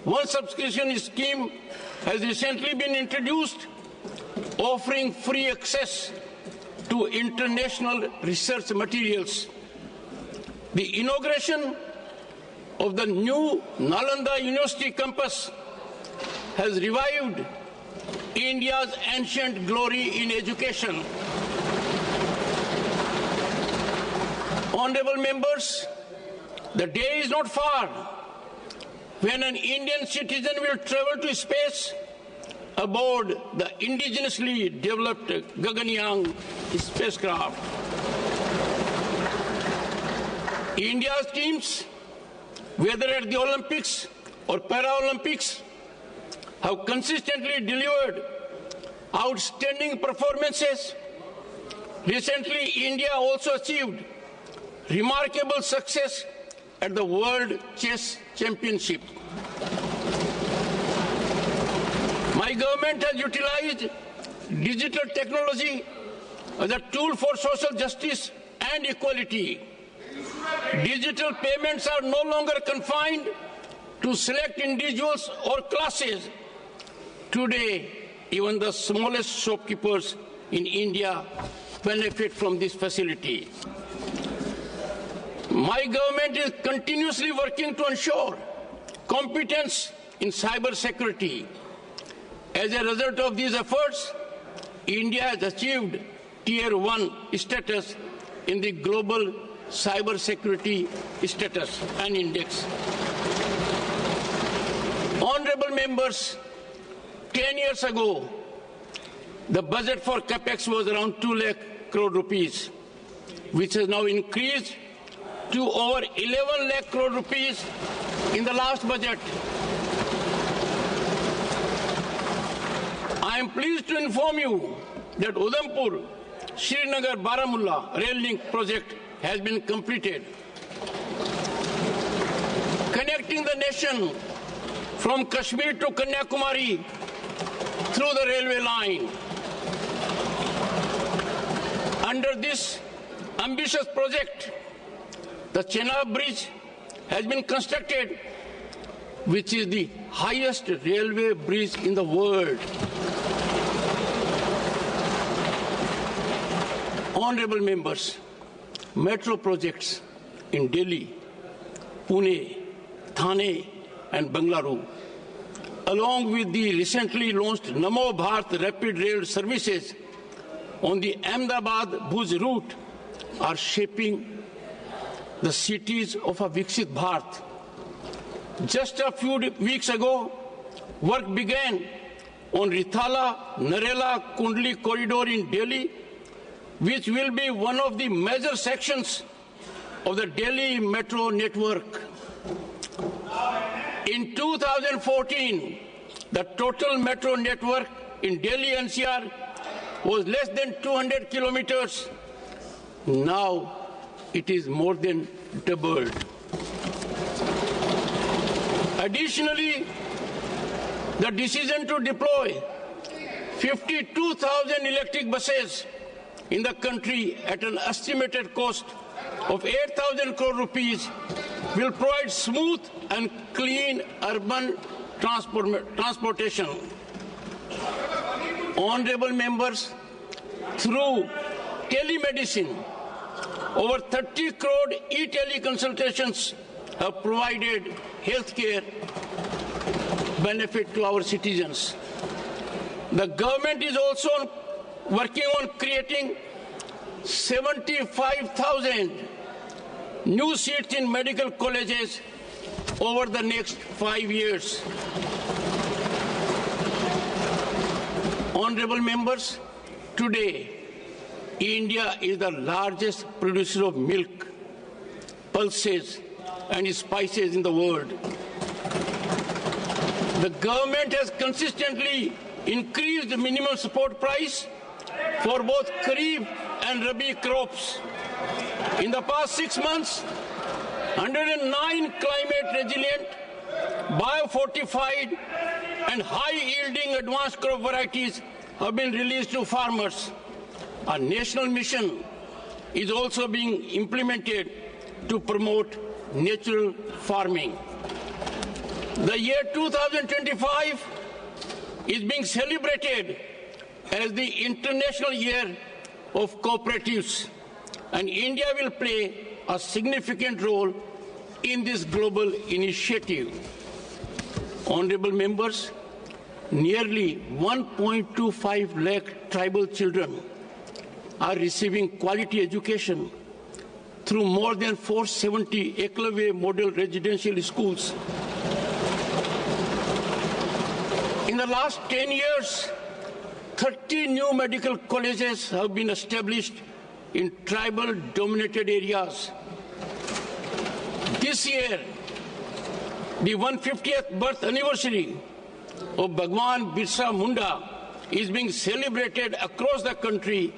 one subscription scheme has recently been introduced, offering free access to international research materials. The inauguration of the new Nalanda University campus has revived India's ancient glory in education. Honorable members, the day is not far when an Indian citizen will travel to space aboard the indigenously developed Gaganyaan spacecraft. India's teams, whether at the Olympics or Paralympics, have consistently delivered outstanding performances. Recently, India also achieved remarkable success at the World Chess Championship. My government has utilized digital technology as a tool for social justice and equality. Digital payments are no longer confined to select individuals or classes. Today, even the smallest shopkeepers in India benefit from this facility. My government is continuously working to ensure competence in cyber security. As a result of these efforts, India has achieved Tier 1 status in the Global Cyber Security Status and Index. Honorable members, 10 years ago, the budget for CAPEX was around 2 lakh crore rupees, which has now increased to over 11 lakh crore rupees in the last budget. I am pleased to inform you that Udhampur, Srinagar, Baramulla rail link project has been completed, connecting the nation from Kashmir to Kanyakumari through the railway line. Under this ambitious project, the Chenab Bridge has been constructed, which is the highest railway bridge in the world. Honorable members, metro projects in Delhi, Pune, Thane, and Bengaluru, along with the recently launched Namo Bharat rapid rail services on the Ahmedabad-Bhuj route, are shaping the cities of a Viksit Bharat. Just a few weeks ago, work began on Rithala-Narela-Kundli corridor in Delhi, which will be one of the major sections of the Delhi metro network. In 2014, the total metro network in Delhi NCR was less than 200 kilometers. Now it is more than doubled. Additionally, the decision to deploy 52,000 electric buses in the country at an estimated cost of 8,000 crore rupees will provide smooth and clean urban transportation. Honorable members, through telemedicine, over 30 crore e-teleconsultations have provided healthcare benefit to our citizens. The government is also working on creating 75,000 new seats in medical colleges over the next 5 years. Honorable members, today, India is the largest producer of milk, pulses, and spices in the world. The government has consistently increased the minimum support price for both Kharif and Rabi crops. In the past 6 months, 109 climate-resilient, biofortified, and high-yielding advanced crop varieties have been released to farmers. A national mission is also being implemented to promote natural farming. The year 2025 is being celebrated as the International Year of Cooperatives, and India will play a significant role in this global initiative. Honorable members, nearly 1.25 lakh tribal children are receiving quality education through more than 470 Eklavya model residential schools. In the last 10 years, 30 new medical colleges have been established in tribal-dominated areas. This year, the 150th birth anniversary of Bhagwan Birsa Munda is being celebrated across the country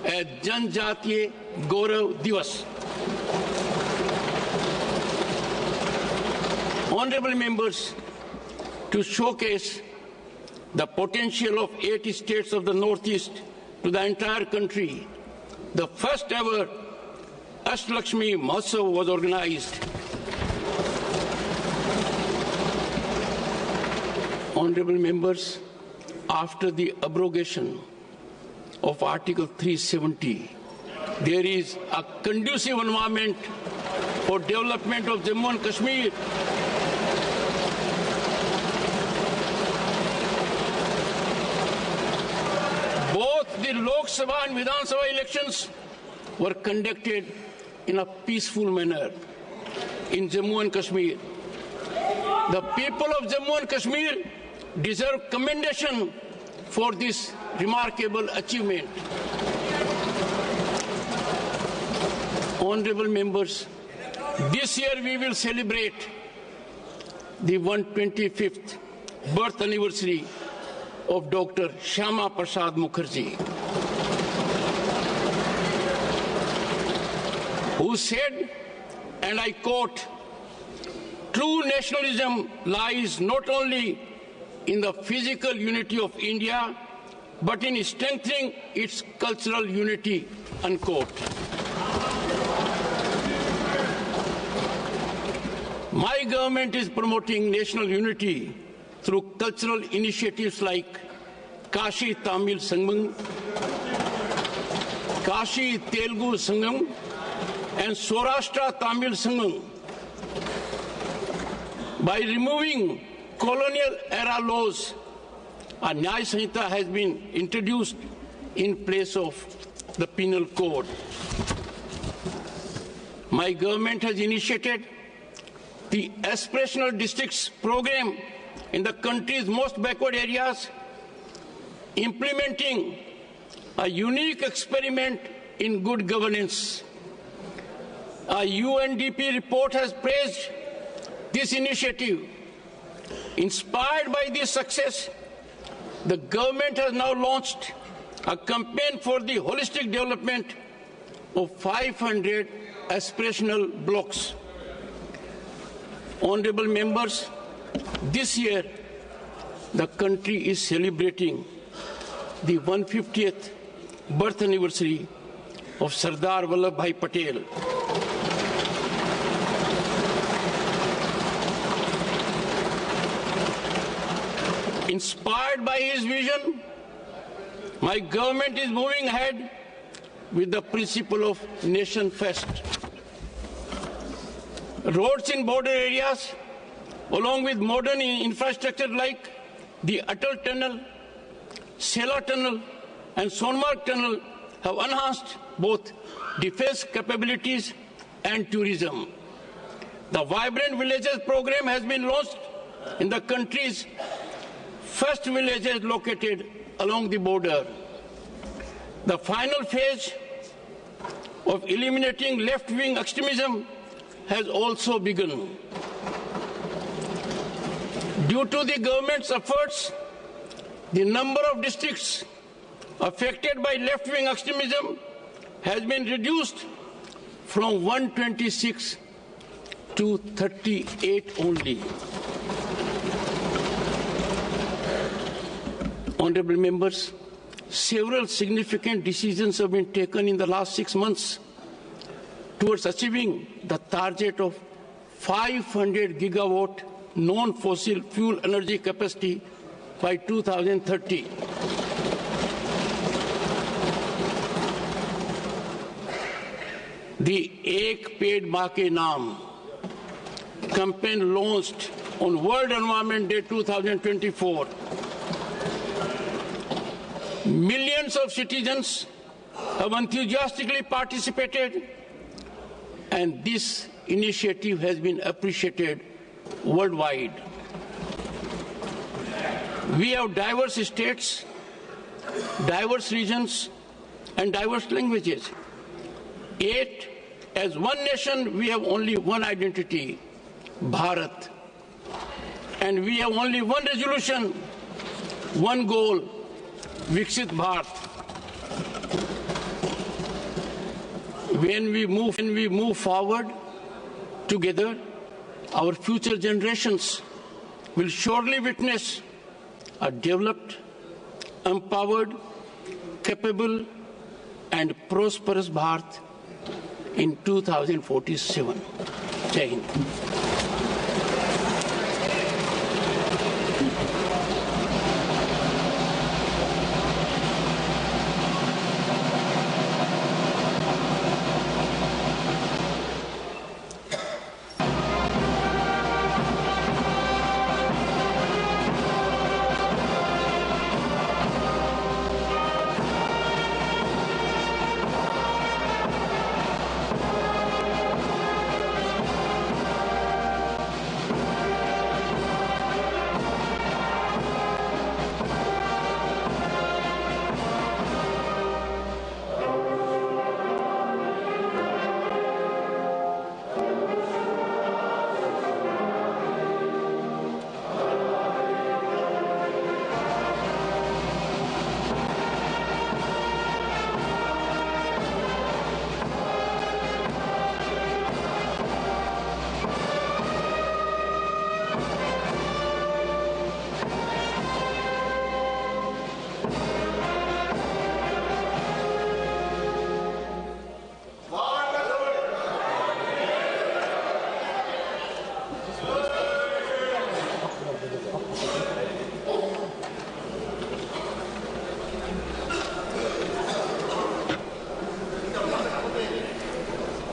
as Janjatiya Gaurav Divas. Honorable members, to showcase the potential of 8 states of the Northeast to the entire country, the first ever Ashtalakshmi Mahotsav was organized. Honorable members, after the abrogation of Article 370, there is a conducive environment for development of Jammu and Kashmir. Both the Lok Sabha and Vidhan Sabha elections were conducted in a peaceful manner in Jammu and Kashmir. The people of Jammu and Kashmir deserve commendation for this remarkable achievement. Honorable members, this year we will celebrate the 125th birth anniversary of Dr. Shyama Prasad Mukherjee, who said, and I quote, "True nationalism lies not only in the physical unity of India, but in strengthening its cultural unity," unquote. My government is promoting national unity through cultural initiatives like Kashi Tamil Sangam, Kashi Telugu Sangam, and Saurashtra Tamil Sangam. By removing colonial era laws, a Nyaya Sanhita has been introduced in place of the penal code. My government has initiated the aspirational districts program in the country's most backward areas, implementing a unique experiment in good governance. A UNDP report has praised this initiative. Inspired by this success, the government has now launched a campaign for the holistic development of 500 aspirational blocks. Honorable members, this year the country is celebrating the 150th birth anniversary of Sardar Vallabhbhai Patel. Inspired by his vision, my government is moving ahead with the principle of Nation First. Roads in border areas, along with modern infrastructure like the Atal Tunnel, Sela Tunnel, and Sonmarg Tunnel, have enhanced both defense capabilities and tourism. The Vibrant Villages program has been launched in the country's first villages located along the border. The final phase of eliminating left-wing extremism has also begun. Due to the government's efforts, the number of districts affected by left-wing extremism has been reduced from 126 to 38 only. Honorable members, several significant decisions have been taken in the last 6 months towards achieving the target of 500 gigawatt non-fossil fuel energy capacity by 2030. The Ek Ped Maa Ke Naam campaign launched on World Environment Day 2024. Millions of citizens have enthusiastically participated, and this initiative has been appreciated worldwide. We have diverse states, diverse regions, and diverse languages. Yet, as one nation, we have only one identity, Bharat. And we have only one resolution, one goal, Viksit Bharat. When we move forward together, our future generations will surely witness a developed, empowered, capable, and prosperous Bharat in 2047. Jai Hind.